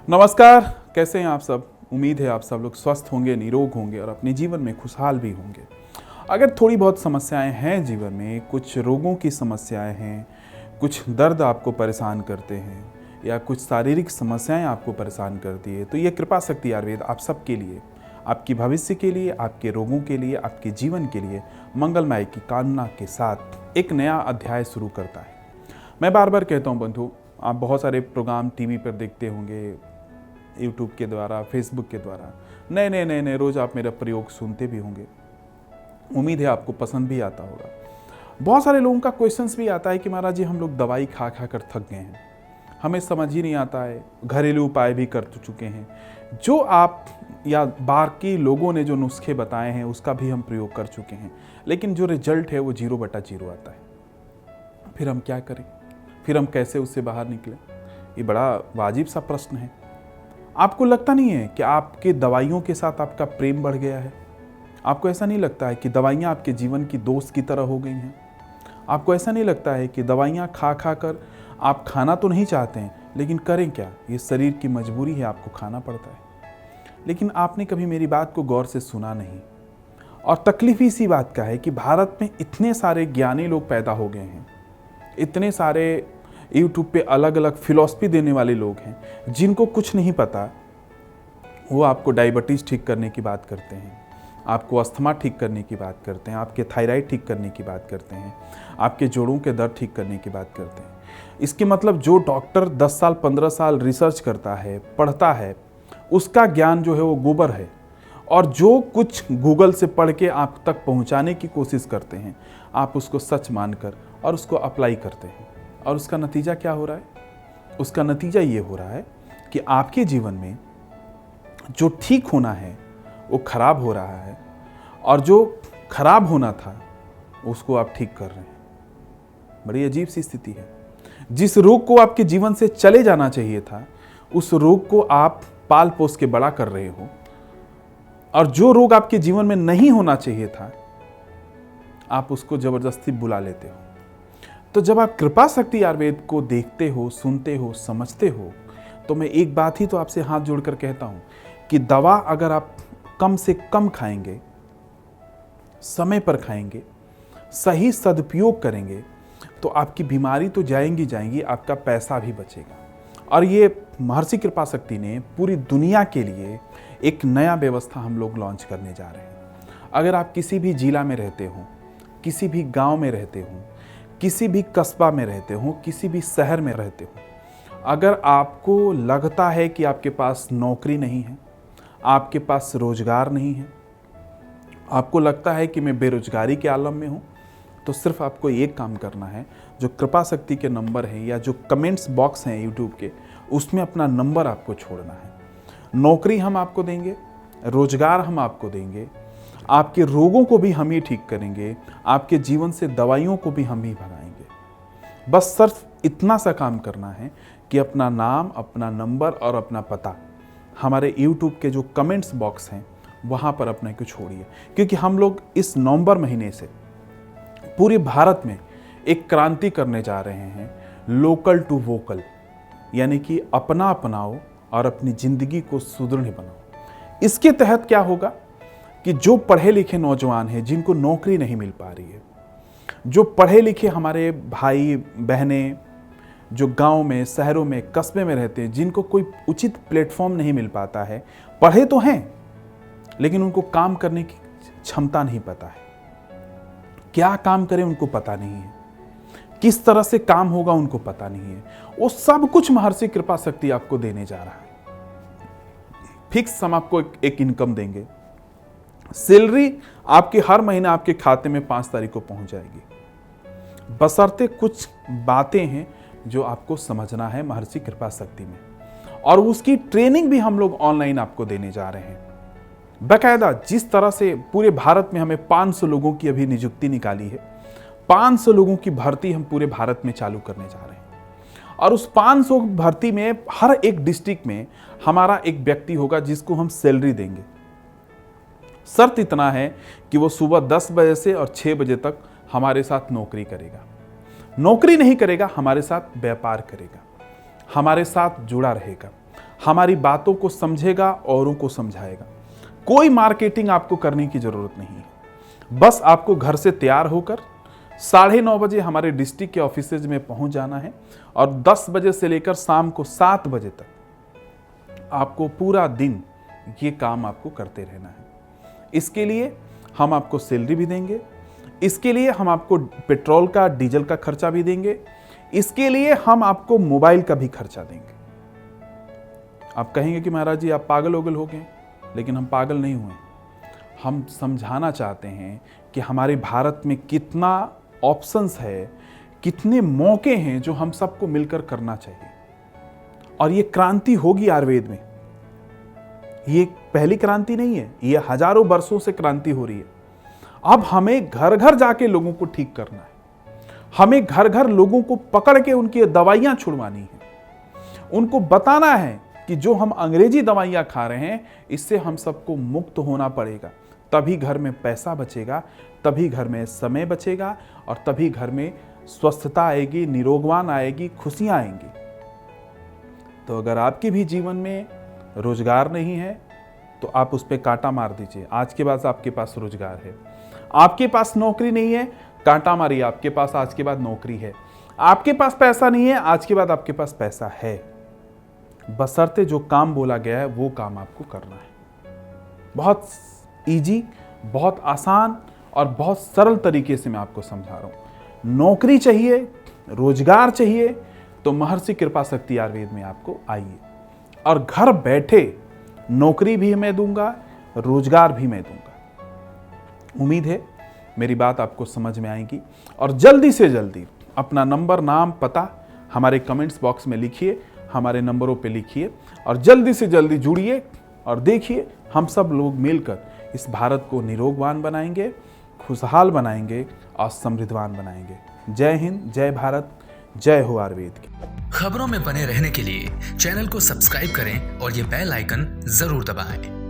नमस्कार, कैसे हैं आप सब। उम्मीद है आप सब लोग स्वस्थ होंगे, निरोग होंगे और अपने जीवन में खुशहाल भी होंगे। अगर थोड़ी बहुत समस्याएं हैं जीवन में, कुछ रोगों की समस्याएं हैं, कुछ दर्द आपको परेशान करते हैं या कुछ शारीरिक समस्याएं आपको परेशान करती है, तो ये कृपा शक्ति आयुर्वेद आप सबके लिए, आपकी भविष्य के लिए, आपके रोगों के लिए, आपके जीवन के लिए मंगलमय की कामना के साथ एक नया अध्याय शुरू करता है। मैं बार बार कहता हूँ बंधु, आप बहुत सारे प्रोग्राम टीवी पर देखते होंगे, यूट्यूब के द्वारा, फेसबुक के द्वारा, नए रोज़ आप मेरा प्रयोग सुनते भी होंगे। उम्मीद है आपको पसंद भी आता होगा। बहुत सारे लोगों का क्वेश्चंस भी आता है कि महाराज जी हम लोग दवाई खा खा कर थक गए हैं, हमें समझ ही नहीं आता है, घरेलू उपाय भी कर चुके हैं, जो आप या बाकी लोगों ने जो नुस्खे बताए हैं उसका भी हम प्रयोग कर चुके हैं, लेकिन जो रिजल्ट है वो 0/0 आता है। फिर हम क्या करें, फिर हम कैसे उससे बाहर निकलें? ये बड़ा वाजिब सा प्रश्न है। आपको लगता नहीं है कि आपके दवाइयों के साथ आपका प्रेम बढ़ गया है? आपको ऐसा नहीं लगता है कि दवाइयाँ आपके जीवन की दोस्त की तरह हो गई हैं? आपको ऐसा नहीं लगता है कि दवाइयाँ खा खा कर आप खाना तो नहीं चाहते हैं, लेकिन करें क्या, ये शरीर की मजबूरी है, आपको खाना पड़ता है। लेकिन आपने कभी मेरी बात को गौर से सुना नहीं। और तकलीफ इसी बात का है कि भारत में इतने सारे ज्ञानी लोग पैदा हो गए हैं, इतने सारे यूट्यूब पे अलग अलग फिलॉसफी देने वाले लोग हैं, जिनको कुछ नहीं पता। वो आपको डायबिटीज़ ठीक करने की बात करते हैं, आपको अस्थमा ठीक करने की बात करते हैं, आपके थायराइड ठीक करने की बात करते हैं, आपके जोड़ों के दर्द ठीक करने की बात करते हैं। इसके मतलब जो डॉक्टर 10 साल 15 साल रिसर्च करता है, पढ़ता है, उसका ज्ञान जो है वो गोबर है। और जो कुछ गूगल से पढ़ के आप तक पहुंचाने की कोशिश करते हैं, आप उसको सच मानकर और उसको अप्लाई करते हैं। और उसका नतीजा क्या हो रहा है? उसका नतीजा ये हो रहा है कि आपके जीवन में जो ठीक होना है वो खराब हो रहा है, और जो खराब होना था उसको आप ठीक कर रहे हैं। बड़ी अजीब सी स्थिति है। जिस रोग को आपके जीवन से चले जाना चाहिए था, उस रोग को आप पाल पोस के बड़ा कर रहे हो। और जो रोग आपके जीवन में नहीं होना चाहिए था, आप उसको जबरदस्ती बुला लेते हो। तो जब आप कृपा शक्ति आयुर्वेद को देखते हो, सुनते हो, समझते हो, तो मैं एक बात ही तो आपसे हाथ जोड़कर कहता हूं कि दवा अगर आप कम से कम खाएंगे, समय पर खाएंगे, सही सदुपयोग करेंगे, तो आपकी बीमारी तो जाएंगी, आपका पैसा भी बचेगा। और ये महर्षि कृपा शक्ति ने पूरी दुनिया के लिए एक नया व्यवस्था हम लोग लॉन्च करने जा रहे हैं। अगर आप किसी भी जिला में रहते हो, किसी भी गांव में रहते हो, किसी भी कस्बा में रहते हो, किसी भी शहर में रहते हो, अगर आपको लगता है कि आपके पास नौकरी नहीं है, आपके पास रोजगार नहीं है, आपको लगता है कि मैं बेरोजगारी के आलम में हूं, तो सिर्फ आपको एक काम करना है। जो कृपा शक्ति के नंबर हैं या जो कमेंट्स बॉक्स हैं यूट्यूब के, उसमें अपना नंबर आपको छोड़ना है। नौकरी हम आपको देंगे, रोजगार हम आपको देंगे, आपके रोगों को भी हम ही ठीक करेंगे, आपके जीवन से दवाइयों को भी हम ही भगाएंगे। बस सिर्फ इतना सा काम करना है कि अपना नाम, अपना नंबर और अपना पता हमारे YouTube के जो कमेंट्स बॉक्स हैं वहाँ पर अपने को छोड़िए। क्योंकि हम लोग इस नवंबर महीने से पूरे भारत में एक क्रांति करने जा रहे हैं, लोकल टू वोकल, यानी कि अपना अपनाओ और अपनी ज़िंदगी को सुदृढ़ बनाओ। इसके तहत क्या होगा कि जो पढ़े लिखे नौजवान हैं, जिनको नौकरी नहीं मिल पा रही है, जो पढ़े लिखे हमारे भाई बहनें जो गांव में, शहरों में, कस्बे में रहते हैं, जिनको कोई उचित प्लेटफॉर्म नहीं मिल पाता है, पढ़े तो हैं लेकिन उनको काम करने की क्षमता नहीं पता है, क्या काम करें उनको पता नहीं है, किस तरह से काम होगा उनको पता नहीं है। वो सब कुछ महर्षि कृपा शक्ति आपको देने जा रहा है। फिक्स हम आपको एक इनकम देंगे। सैलरी आपके हर महीने आपके खाते में 5 तारीख को पहुंच जाएगी। बशर्ते कुछ बातें हैं जो आपको समझना है महर्षि कृपा शक्ति में, और उसकी ट्रेनिंग भी हम लोग ऑनलाइन आपको देने जा रहे हैं। बाकायदा जिस तरह से पूरे भारत में हमें 500 लोगों की अभी नियुक्ति निकाली है, 500 लोगों की भर्ती हम पूरे भारत में चालू करने जा रहे हैं। और उस 500 भर्ती में हर एक डिस्ट्रिक्ट में हमारा एक व्यक्ति होगा जिसको हम सैलरी देंगे। शर्त इतना है कि वो सुबह 10 बजे से और 6 बजे तक हमारे साथ नौकरी करेगा। नौकरी नहीं करेगा, हमारे साथ व्यापार करेगा, हमारे साथ जुड़ा रहेगा, हमारी बातों को समझेगा, औरों को समझाएगा। कोई मार्केटिंग आपको करने की जरूरत नहीं है। बस आपको घर से तैयार होकर 9:30 बजे हमारे डिस्ट्रिक्ट के ऑफिसेज में पहुंच जाना है और 10 बजे से लेकर शाम को 7 बजे तक आपको पूरा दिन ये काम आपको करते रहना है। इसके लिए हम आपको सैलरी भी देंगे, इसके लिए हम आपको पेट्रोल का, डीजल का खर्चा भी देंगे, इसके लिए हम आपको मोबाइल का भी खर्चा देंगे। आप कहेंगे कि महाराज जी आप पागल वगल हो गए, लेकिन हम पागल नहीं हुए। हम समझाना चाहते हैं कि हमारे भारत में कितना ऑप्शंस है, कितने मौके हैं जो हम सबको मिलकर करना चाहिए। और ये क्रांति होगी आयुर्वेद में। ये पहली क्रांति नहीं है, ये हजारों वर्षों से क्रांति हो रही है। अब हमें घर घर जाके लोगों को ठीक करना है। हमें घर घर लोगों को पकड़ के उनकी दवाइयां छुड़वानी है। उनको बताना है कि जो हम अंग्रेजी दवाइयां खा रहे हैं, इससे हम सबको मुक्त होना पड़ेगा। तभी घर में पैसा बचेगा, तभी घर में समय बचेगा और तभी घर में स्वस्थता आएगी, निरोगवान आएगी, खुशियां आएंगी। तो अगर आपके भी जीवन में रोजगार नहीं है तो आप उस पर कांटा मार दीजिए। आज के बाद आपके पास रोजगार है। आपके पास नौकरी नहीं है, कांटा मारिए, आपके पास आज के बाद नौकरी है। आपके पास पैसा नहीं है, आज के बाद आपके पास पैसा है। बशर्ते जो काम बोला गया है वो काम आपको करना है। बहुत इजी, बहुत आसान और बहुत सरल तरीके से मैं आपको समझा रहा हूं। नौकरी चाहिए, रोजगार चाहिए तो महर्षि कृपा शक्ति आयुर्वेद में आपको आइए और घर बैठे नौकरी भी मैं दूंगा, रोजगार भी मैं दूंगा। उम्मीद है मेरी बात आपको समझ में आएगी और जल्दी से जल्दी अपना नंबर, नाम, पता हमारे कमेंट्स बॉक्स में लिखिए, हमारे नंबरों पे लिखिए और जल्दी से जल्दी जुड़िए और देखिए हम सब लोग मिलकर इस भारत को निरोगवान बनाएंगे, खुशहाल बनाएंगे और समृद्धवान बनाएंगे। जय हिंद, जय भारत, जय हो आयुर्वेद की। खबरों में बने रहने के लिए चैनल को सब्सक्राइब करें और ये बेल आइकन जरूर दबाएं।